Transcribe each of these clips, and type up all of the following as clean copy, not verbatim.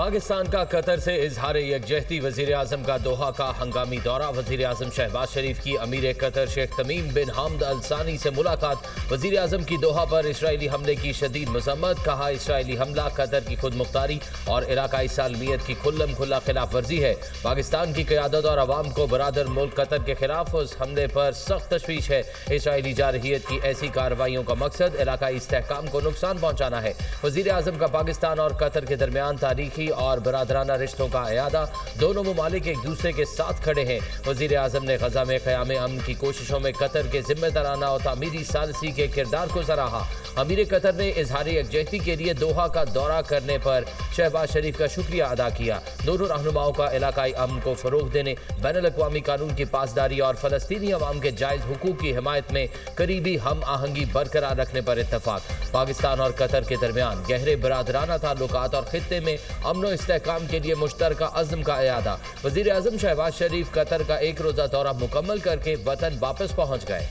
पाकिस्तान का कतर से इजहार यकजहती। वजीर आजम का दोहा का हंगामी दौरा। वजीर आजम शहबाज शरीफ की अमीर कतर शेख तमीम बिन हमद अल सानी से मुलाकात। वजीर आजम की दोहा पर इसराइली हमले की शदीद मजम्मत। कहा, इसराइली हमला कतर की खुद मुख्तारी और इलाकाई सालमियत की खुल्लम खुल्ला खिलाफ वर्जी है। पाकिस्तान की क़यादत और अवाम को बरादर मुल्क कतर के खिलाफ उस हमले पर सख्त तशवीश है। इसराइली जारहियत की ऐसी कार्रवाइयों का मकसद इलाकाई इस्तेहकाम को नुकसान पहुँचाना है। वजीर आजम का पाकिस्तान और कतर के दरमियान तारीखी और बरादराना रिश्तों का अयादा। दोनों ममालिक एक दूसरे के साथ खड़े हैं। वजीर आजम ने गजा में क़याम अमन की कोशिशों में कतर के जिम्मेदाराना और तामीरी सालसी के किरदार को सराहा। अमीर कतर ने इजहार यकजहती के लिए दोहा का दौरा करने पर शहबाज शरीफ का शुक्रिया अदा किया। दोनों रहनुमाओं का इलाकाई अमन को फरोग देने, बैनुल अक़वामी कानून की पासदारी और फ़लस्तीनी अवाम के जायज़ हुकूक की हिमायत में करीबी हम आहंगी बरकरार रखने पर इत्तफाक। पाकिस्तान और कतर के दरमियान गहरे बरादराना ताल्लुकात और खित्ते में अमन और इस्तेहकाम के लिए मुश्तरका अज़्म का अयादा। वज़ीर आज़म शहबाज शरीफ कतर का एक रोज़ा दौरा मुकम्मल करके वतन वापस पहुँच गए।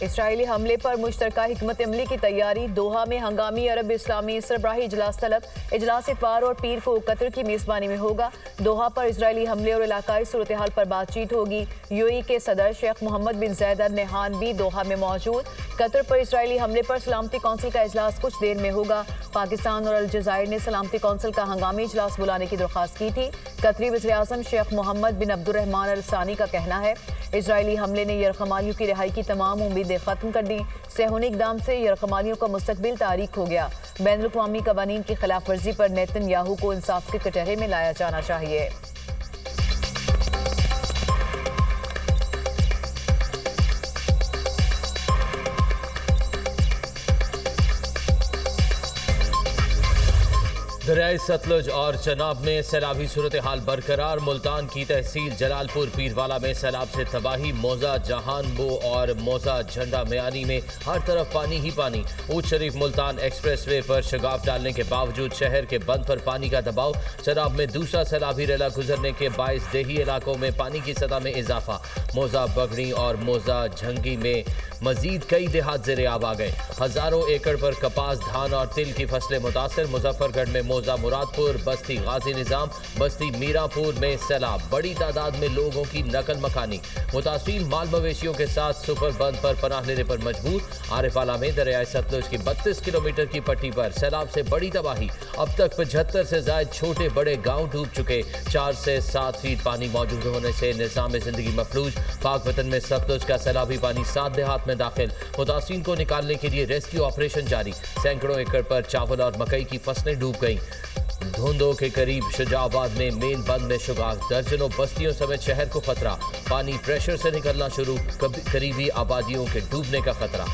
इसराइली हमले पर मुश्तरका हिकमत अमली की तैयारी। दोहा में हंगामी अरब इस्लामी सरबराही इजलास तलब। इजलास इतवार और पीर को कतर की मेज़बानी में होगा। दोहा पर इसराइली हमले और इलाकाई सूरत हाल पर बातचीत होगी। यूएई के सदर शेख मोहम्मद बिन ज़ायद अल नहयान भी दोहा में मौजूद। कतर पर इसराइली हमले पर सलामती कौंसिल का इजलास कुछ देर में होगा। पाकिस्तान और अलजायर ने सलामती कौंसिल का हंगामी इजलास बुलाने की दरख्वास्त की थी। कतरी वज़ीर आज़म शेख मोहम्मद बिन अब्दुर्रहमान अल सानी का कहना है, इसराइली हमले ने यरगमालियों की रिहाई की तमाम उम्मीदें खत्म कर दी। सेहूनी इक़दाम से यरगमालियों का मुस्तकबिल तारीख हो गया। बैनुल अक़वामी कवानीन की खिलाफ वर्जी पर नेतन्याहू को इंसाफ के कटहरे में लाया जाना चाहिए। दरियाए सतलुज और चनाब में सैलाबी सूरत हाल बरकरार। मुल्तान की तहसील जलालपुर पीरवाला में सैलाब से तबाही। मौजा जहानबो और मौजा झंडा म्यानी में हर तरफ पानी ही पानी। ऊट शरीफ मुल्तान एक्सप्रेस वे पर शगाफ डालने के बावजूद शहर के बंद पर पानी का दबाव। चनाब में दूसरा सैलाबी रेला गुजरने के बायस देही इलाकों में पानी की सतह में इजाफा। मौजा बगड़ी और मौजा झंगी में मजीद कई देहात ज़ेरे आब आ गए। हजारों एकड़ पर कपास, धान और तिल की फसलें मुतासर। मुजफ्फरगढ़ में मौजा मुरादपुर, बस्ती गाजी निज़ाम, बस्ती मीरापुर में सैलाब। बड़ी तादाद में लोगों की नकल मकानी। मुतासिर माल मवेशियों के साथ सुपर बंद पर पनाह लेने पर मजबूर। आरिफाला में दरियाए सतलुज की 32 किलोमीटर की पट्टी पर सैलाब से बड़ी तबाही। अब तक 75 से ज़ायद छोटे बड़े गाँव डूब चुके। 4 से 7 फीट पानी मौजूद होने से निज़ाम ज़िंदगी मफलूज। पाक वतन में सतलुज का सैलाबी पानी 7 देहात में दाखिल। मुतासिर को निकालने के लिए रेस्क्यू ऑपरेशन जारी। सैकड़ों एकड़ पर चावल और मकई की फसलें डूब गईं। धुंधों के करीब शुजाबाद में मेन बंद में शुगाफ। दर्जनों बस्तियों समेत शहर को खतरा। पानी प्रेशर से निकलना शुरू। करीबी आबादियों के डूबने का खतरा।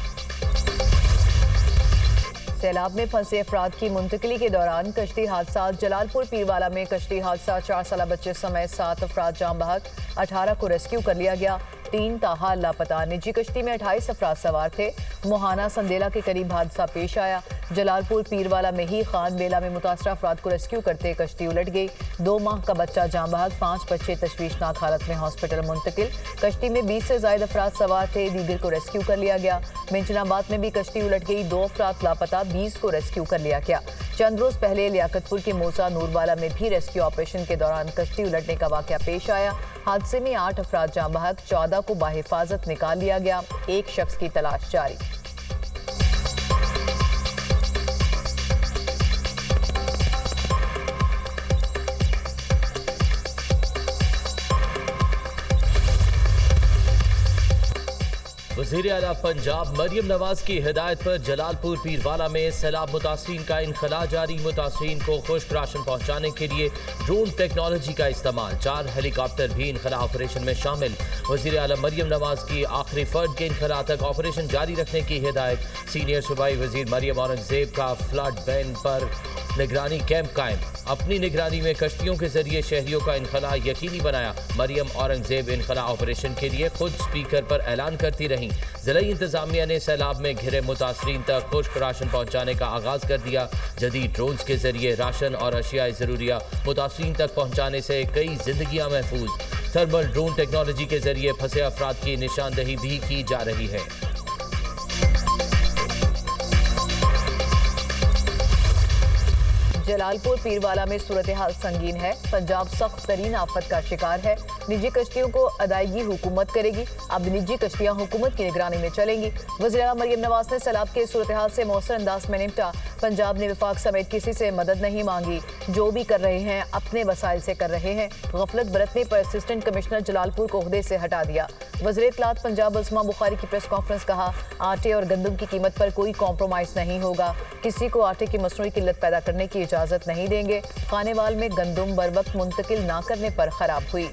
सैलाब में फंसे अफराद की मुंतकिली के दौरान कश्ती हादसा। जलालपुर पीरवाला में कश्ती हादसा। 4 साल बच्चे समेत 7 अफराद जाम बहक। 18 को रेस्क्यू कर लिया गया। 3 ताहाल लापता। निजी कश्ती में 28 अफराद सवार थे। मोहाना संदेला के करीब हादसा पेश आया। जलालपुर पीरवाला में ही खान बेला में मुतासरा अफराद को रेस्क्यू करते कश्ती उलट गई। 2 माह का बच्चा जाम बहक। 5 बच्चे तशवीशनाक हालत में हॉस्पिटल मुंतकिल। कश्ती में 20 से ज्यादा अफराद सवार थे। दीगर को रेस्क्यू कर लिया गया। मिंचनाबाद में भी कश्ती उलट गई। 2 अफराद लापता। 20 को रेस्क्यू कर लिया गया। चंद रोज पहले लियाकतपुर के मोसा नूरवाला में भी रेस्क्यू ऑपरेशन के दौरान कश्ती उलटने का वाकया पेश आया। हादसे में 8 अफराद जाम बहक। 14 को बाहिफाजत निकाल लिया गया। एक शख्स की तलाश जारी। वज़ीर आला पंजाब मरियम नवाज की हिदायत पर जलालपुर पीरवाला में सैलाब मुतासिरीन का इनखला जारी। मुतासिरीन को खुश्क राशन पहुँचाने के लिए ड्रोन टेक्नोलॉजी का इस्तेमाल। 4 हेलीकॉप्टर भी इनखला ऑपरेशन में शामिल। वज़ीर आला मरियम नवाज की आखिरी फर्द के इनखला तक ऑपरेशन जारी रखने की हिदायत। सीनियर सूबाई वज़ीर मरियम औरंगजेब का फ्लड बैन पर निगरानी कैंप कायम। अपनी निगरानी में कश्तियों के जरिए शहरियों का इनखला यकीनी बनाया। मरियम औरंगजेब इनखला ऑपरेशन के लिए खुद स्पीकर पर ऐलान करती रहीं। जिला इंतजामिया ने सैलाब में घिरे मुतासरीन तक खुश्क राशन पहुंचाने का आगाज कर दिया। जदीद ड्रोन्स के जरिए राशन और अशियाए जरूरिया मुतासरीन तक पहुंचाने से कई जिंदगियां महफूज। थर्मल ड्रोन टेक्नोलॉजी के जरिए फंसे अफराद की निशानदही भी की जा रही है। जलालपुर पीरवाला में सूरत हाल संगीन है। पंजाब सख्त तरीन आफत का शिकार है। निजी कश्तियों को अदायगी हुकूमत करेगी। अब निजी कश्तियां हुकूमत की निगरानी में चलेंगी। वज़ीर मरियम नवाज ने सैलाब के सूरत हाल से मौसर अंदाज में निपटा। पंजाब ने वफाक समेत किसी से मदद नहीं मांगी। जो भी कर रहे हैं अपने वसाइल से कर रहे हैं। गफलत बरतने पर असिस्टेंट कमिश्नर जलालपुर को ओहदे से हटा दिया। वज़ीर इत्तलात पंजाब उस्मा बुखारी की प्रेस कॉन्फ्रेंस कहा, आटे और गंदम की कीमत पर कोई कॉम्प्रोमाइज नहीं होगा। किसी को आटे की मसनूई किल्लत पैदा करने की इजाजत नहीं देंगे। खानेवाल में गंदम बर वक्त मुंतकिल ना करने पर खराब हुई।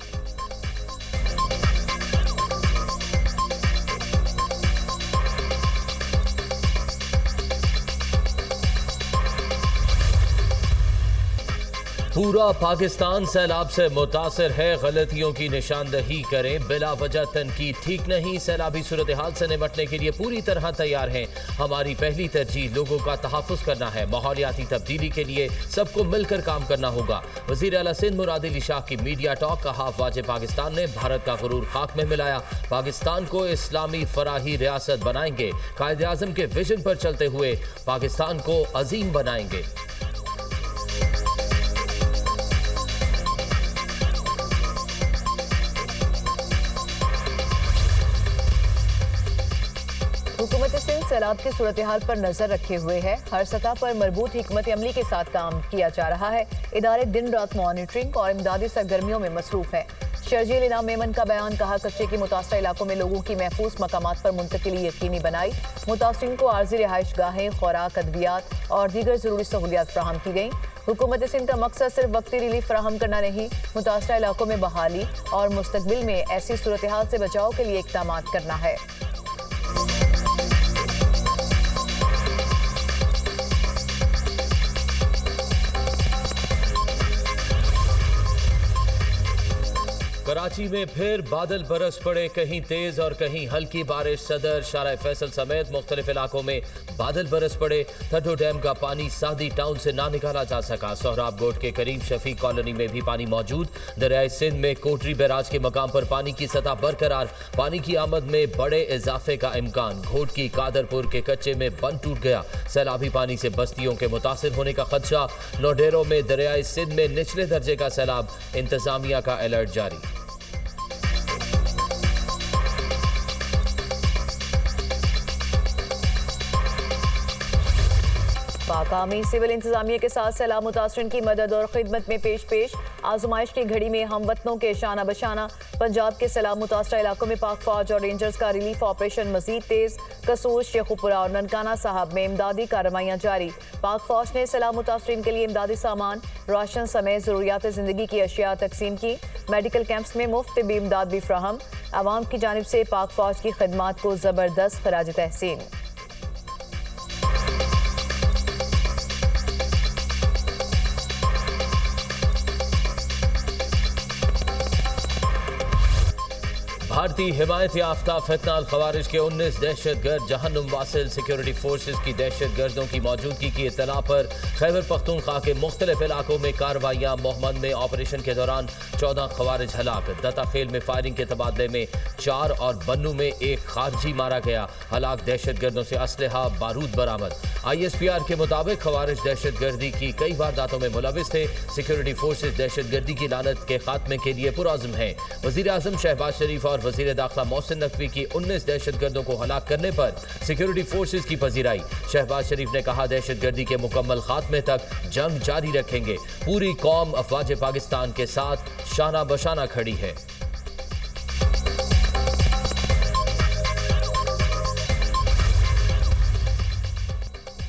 पूरा पाकिस्तान सैलाब से मुतासर है। गलतियों की निशानदही करें, बिला वजह तनकीद ठीक नहीं। सैलाबी सूरत हाल से निपटने के लिए पूरी तरह तैयार हैं। हमारी पहली तरजीह लोगों का तहफ़्फ़ुज़ करना है। माहौलियाती तब्दीली के लिए सबको मिलकर काम करना होगा। वज़ीर आला सिंध मुराद अली शाह की मीडिया टॉक। कहा, अफ़वाज पाकिस्तान ने भारत का गुरूर खाक में मिलाया। पाकिस्तान को इस्लामी फराही रियासत बनाएंगे। कायदे आज़म के विजन पर चलते हुए पाकिस्तान को अजीम बनाएंगे। हुकूमत सिंध सैलाब की सूरत हाल पर नजर रखे हुए है। हर सतह पर मरबूत हिकमत अमली के साथ काम किया जा रहा है। इदारे दिन रात मॉनिटरिंग और इमदादी सरगर्मियों में मसरूफ है। शर्जील इनाम मेमन का बयान। कहा, कच्चे के मुतासर इलाकों में लोगों की महफूज मकामात पर मुंतकिली यकीनी बनाई। मुतासरीन को आर्जी रिहाइश गाहें, खुराक, अद्वियात और दीगर जरूरी सहूलियात फराहम की गई। हुकूमत सिंध का मकसद सिर्फ वक्ती रिलीफ फराहम करना नहीं, मुतासर इलाकों में बहाली और मुस्तकबिल में ऐसी सूरत हाल से बचाव के लिए इक़दाम करना है। कराची में फिर बादल बरस पड़े, कहीं तेज और कहीं हल्की बारिश। सदर, शारा फैसल समेत मुख्तलिफ इलाकों में बादल बरस पड़े। थड्डो डैम का पानी सादी टाउन से ना निकाला जा सका। सोहराब गोट के करीब शफीक कॉलोनी में भी पानी मौजूद। दरियाए सिंध में कोटरी बैराज के मकाम पर पानी की सतह बरकरार। पानी की आमद में बड़े इजाफे का इम्कान। घोट की कादरपुर के कच्चे में बंद टूट गया। सैलाबी पानी से बस्तियों के मुतासिर होने का खदशा। नोडेरो में दरियाए सिंध में निचले दर्जे का सैलाब। इंतजामिया का अलर्ट जारी। पाकामी सिविल इंतजामिया के साथ सैलाब मुतासरीन की मदद और खिदमत में पेश आजमाइश की घड़ी में हम वतनों के शाना बशाना। पंजाब के सैलाब मुतासर इलाकों में पाक फौज और रेंजर्स का रिलीफ ऑपरेशन मजीद तेज। कसूर, शेखुपुरा और ननकाना साहब में इमदादी कार्रवाइयाँ जारी। पाक फौज ने सैलाब मुतासरीन के लिए इमदादी सामान, राशन समेत जरूरियात जिंदगी की अशिया तकसीम की। मेडिकल कैंप्स में मुफ्त तिब्बी इमदाद भी फ्राहम। आवाम की जानिब से पाक फौज की खिदमात को जबरदस्त खराज तहसीन। भारतीय हिमायत याफ्ता फितनाल खवारिज के 19 दहशतगर्द जहन्नुम वासिल। सिक्योरिटी फोर्सेज की दहशतगर्दों की मौजूदगी की इत्तला पर खैबर पख्तूनख्वा के मुख्तलिफ इलाकों में कार्रवाइयाँ। मोहम्मद में ऑपरेशन के दौरान 14 खवारिज हलाक। दत्ताखेल में फायरिंग के तबादले में 4 और बन्नू में 1 खारजी मारा गया। हलाक दहशतगर्दों से असलहा बारूद बरामद। ISPR के मुताबिक खवारिज दहशतगर्दी की कई वारदातों में मुलविस थे। सिक्योरिटी फोर्सेज दहशतगर्दी की लानत के खात्मे के लिए पुरअज़्म हैं। वज़ीर आज़म शहबाज शरीफ और वज़ीर दाखिला मोहसिन नकवी की 19 दहशतगर्दों को हलाक करने पर सिक्योरिटी फोर्सेज की पजीराई। शहबाज शरीफ ने कहा, दहशतगर्दी के मुकम्मल खात्मे तक जंग जारी रखेंगे। पूरी कौम अफवाज पाकिस्तान के साथ शाना बशाना खड़ी है।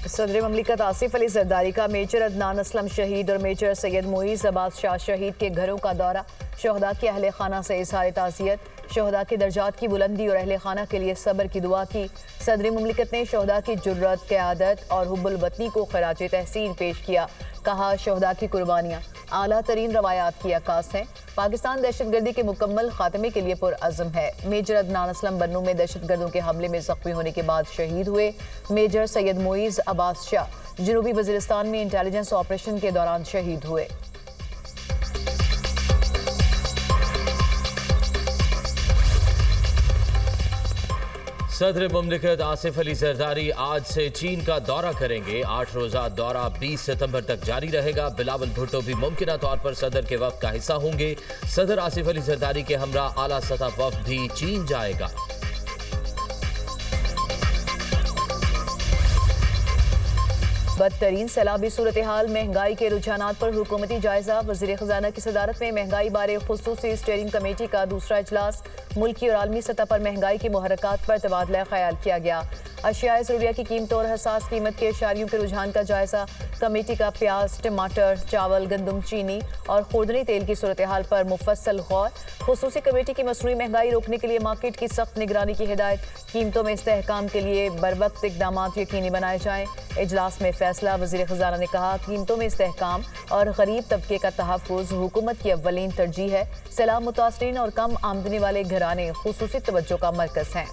सदर ममलिकत आसिफ अली जरदारी का मेजर अदनान असलम शहीद और मेजर सैयद मुईज़ अब्बास शाह शहीद के घरों का दौरा। शहदा के अहले खाना से इज़हार ताज़ियत। शोहदा के दर्जात की बुलंदी और अहले खाना के लिए सब्र की दुआ की। सदर मुमलिकत ने शोहदा की जुर्रत, क़यादत और हुब्बुल वतनी को खराज तहसीन पेश किया। कहा, शोहदा की कुर्बानियाँ आला तरीन रवायात की अक्कास हैं। पाकिस्तान दहशतगर्दी के मुकम्मल खात्मे के लिए पुरअज़्म है। मेजर अदनान असलम बन्नू में दहशतगर्दों के हमले में जख्मी होने के बाद शहीद हुए। मेजर सैयद मोइज़ अब्बास शाह जनूबी वज़ीरिस्तान में इंटेलिजेंस ऑपरेशन के दौरान शहीद हुए। सदर मुमलिकत आसिफ अली जरदारी आज से चीन का दौरा करेंगे। 8 रोजा दौरा 20 सितंबर तक जारी रहेगा। बिलावल भुट्टो भी मुमकिना तौर पर सदर के वफ्द का हिस्सा होंगे। सदर आसिफ अली जरदारी के हमरा आला सतह वफ्द भी चीन जाएगा। बदतरीन सैलाबी सूरत हाल, महंगाई के रुझानात पर हुकूमती जायजा। वज़ीर ख़जाना की सदारत में महंगाई बारे खुसूसी स्टीयरिंग कमेटी का दूसरा इजलास। मुल्की और आलमी सतह पर महंगाई के मुहर्रकात पर तबादला ख्याल किया गया। अशिया ज़रूरिया की कीमतों और हसास कीमत के इशारियों के रुझान का जायजा। कमेटी का प्याज, टमाटर, चावल, गंदम, चीनी और खुर्दनी तेल की सूरत हाल पर मुफस्सल गौर। खुसूसी कमेटी की मसनूई महंगाई रोकने के लिए मार्केट की सख्त निगरानी की हिदायत। कीमतों में इस्तेहकाम के लिए बरवक्त इकदाम यकीनी बनाए जाएं। इजलास में फैसला। वज़ीर ख़जाना ने कहा, कीमतों में इस्तेहकाम और गरीब तबके का तहफ़्फ़ुज़ हुकूमत की अव्वलीन तरजीह है। सैलाब मुतासरीन और कम आमदनी वाले घराने खुसूसी तवज्जो का मरकज़ हैं।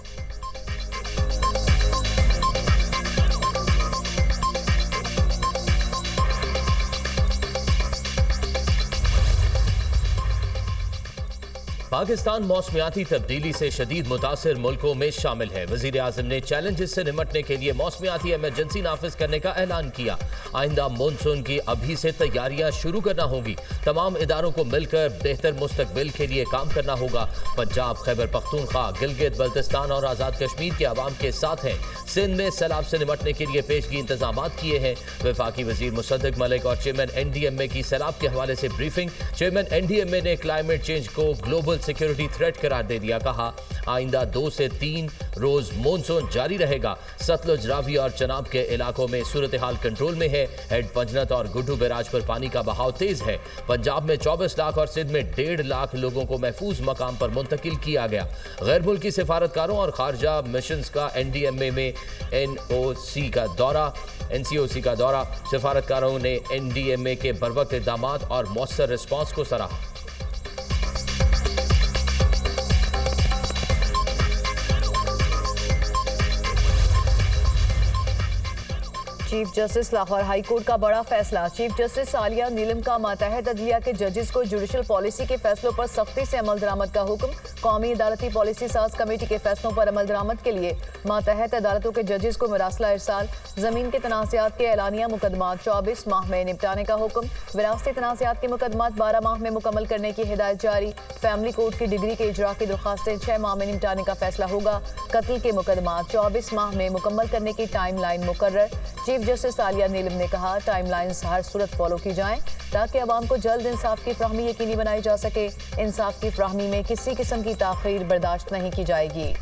पाकिस्तान मौसमियाती तब्दीली से शदीद मुतासिर मुल्कों में शामिल है। वज़ीर आज़म ने चैलेंजेस से निमटने के लिए मौसमियाती एमरजेंसी नाफिज करने का ऐलान किया। आइंदा मानसून की अभी से तैयारियां शुरू करना होगी। तमाम इदारों को मिलकर बेहतर मुस्तकबिल के लिए काम करना होगा। पंजाब, खैबर पख्तूनख्वा, गिलगित बल्तिस्तान और आज़ाद कश्मीर के अवाम के साथ हैं। सिंध में सैलाब से निमटने के लिए पेशगी इंतजाम किए हैं। वफाकी वज़ीर मुसद्दिक मलिक और चेयरमैन NDMA की सैलाब के हवाले से ब्रीफिंग। चेयरमैन NDMA ने क्लाइमेट चेंज को ग्लोबल सिक्योरिटी थ्रेट करार दे दिया। कहा, आइंदा 2 से 3 रोज मॉनसून जारी रहेगा। सतलुज, रावी और चनाब के इलाकों में सूरत हाल कंट्रोल में है। हेड पंजनत और गुड्डू बैराज पर पानी का बहाव तेज है। पंजाब में 24 लाख और सिंध में 1.5 लाख लोगों को महफूज मकाम पर मुंतकिल किया गया। गैर मुल्की सिफारतकारों और खारजा मिशंस का NDMA में NCOC का दौरा। सिफारतकारों ने NDMA के बरवक्त इक़दाम और मौसर रिस्पॉन्स को सराहा। Chief justice Lahore high court का बड़ा फैसला। चीफ जस्टिस आलिया नीलम का मातहत अदलिया के जजेस को जुडिशल पॉलिसी के फैसलों पर सख्ती से अमल दरामद का हुक्म। कौमी अदालती पॉलिसी साज कमेटी के फैसलों पर अमल दरामद के लिए मातहत अदालतों के जजेस को मरासला इरसाल। जमीन के तनाज़ात के एलानिया मुकदमात 24 माह में निपटाने का हुक्म। विरासती तनाज़ात के मुकदमात 12 माह में मुकम्मल करने की हिदायत जारी। फैमिली कोर्ट की डिग्री के इजरा की दरखास्तें 6 माह में निपटाने का फैसला होगा। कत्ल के मुकदमात 24 माह में मुकम्मल करने की टाइम लाइन मुकर्रर। चीफ जस्टिस आलिया नीलम ने कहा, टाइमलाइंस हर सूरत फॉलो की जाएं ताकि अवाम को जल्द इंसाफ की फ्राहमी यकीनी बनाई जा सके। इंसाफ की फ्राहमी में किसी किस्म की ताख़ीर बर्दाश्त नहीं की जाएगी।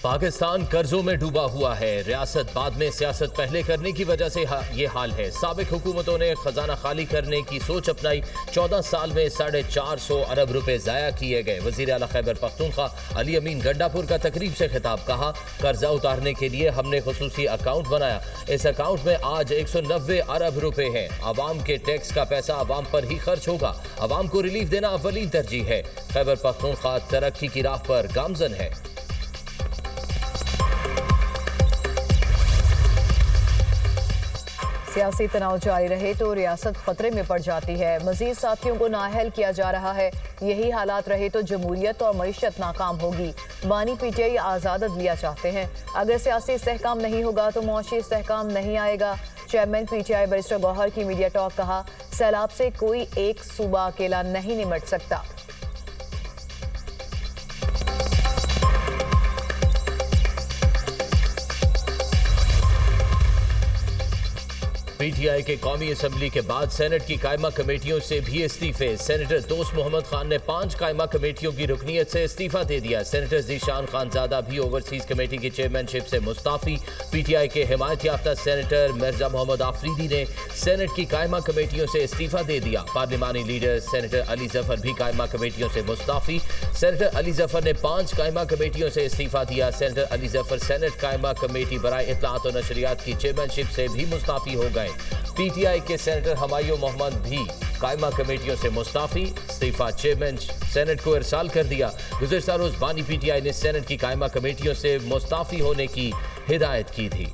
पाकिस्तान कर्जों में डूबा हुआ है। रियासत बाद में सियासत पहले करने की वजह से ये हाल है। साबिक हुकूमतों ने खजाना खाली करने की सोच अपनाई। 14 साल में 450 अरब रुपए ज़ाया किए गए। वज़ीर आला खैबर पख्तूनख्वा अली अमीन गंडापुर का तकरीब से खिताब। कहा, कर्जा उतारने के लिए हमने खुसूसी अकाउंट बनाया। इस अकाउंट में आज 190 अरब रुपए हैं। आवाम के टैक्स का पैसा आवाम पर ही खर्च होगा। आवाम को रिलीफ देना अव्वलीन तरजीह है। खैबर पख्तूनख्वा तरक्की की राह पर गामजन है। सियासी तनाव जारी रहे तो रियासत खतरे में पड़ जाती है। मजीद साथियों को नाअहल किया जा रहा है। यही हालात रहे तो जमहूरियत और मईशत नाकाम होगी। बानी PTI आज़ाद अदलिया चाहते हैं। अगर सियासी इस्तेहकाम नहीं होगा तो मुआशी इस्तेहकाम नहीं आएगा। चेयरमैन PTI बैरिस्टर गौहर की मीडिया टॉक। कहा, सैलाब से कोई एक सूबा अकेला नहीं निमट सकता। पीटीआई के कौमी असम्बली के बाद सेनेट की कायमा कमेटियों से भी इस्तीफे। सेनेटर दोस्त मोहम्मद खान ने 5 कायमा कमेटियों की रुकनीत से इस्तीफा दे दिया। सेनेटर जीशान खानजादा भी ओवरसीज कमेटी की चेयरमैनशिप से मुस्ताफी। पीटीआई के हिमायत याफ्ता सेनेटर मिर्जा मोहम्मद आफरीदी ने सेनेट की कायमा कमेटियों से इस्तीफा दे दिया। पार्लिमानी लीडर सेनेटर अली जफर भी कायमा कमेटियों से मुस्ताफी। सेनेटर अली जफर ने 5 कायमा कमेटियों से इस्तीफा दिया। सेनेटर अली जफर सेनेट कायमा कमेटी बराए इत्तलात और नशरियात की चेयरमैनशिप से भी मुस्ताफी हो गए। पीटीआई के सेनेटर हमायूं मोहम्मद भी कायमा कमेटियों से मुस्ताफी। इस्तीफा चेयरमैन सेनेट को इरसाल कर दिया। गुज़िश्ता रोज बानी पीटीआई ने सेनेट की कायमा कमेटियों से मुस्ताफी होने की हिदायत की थी।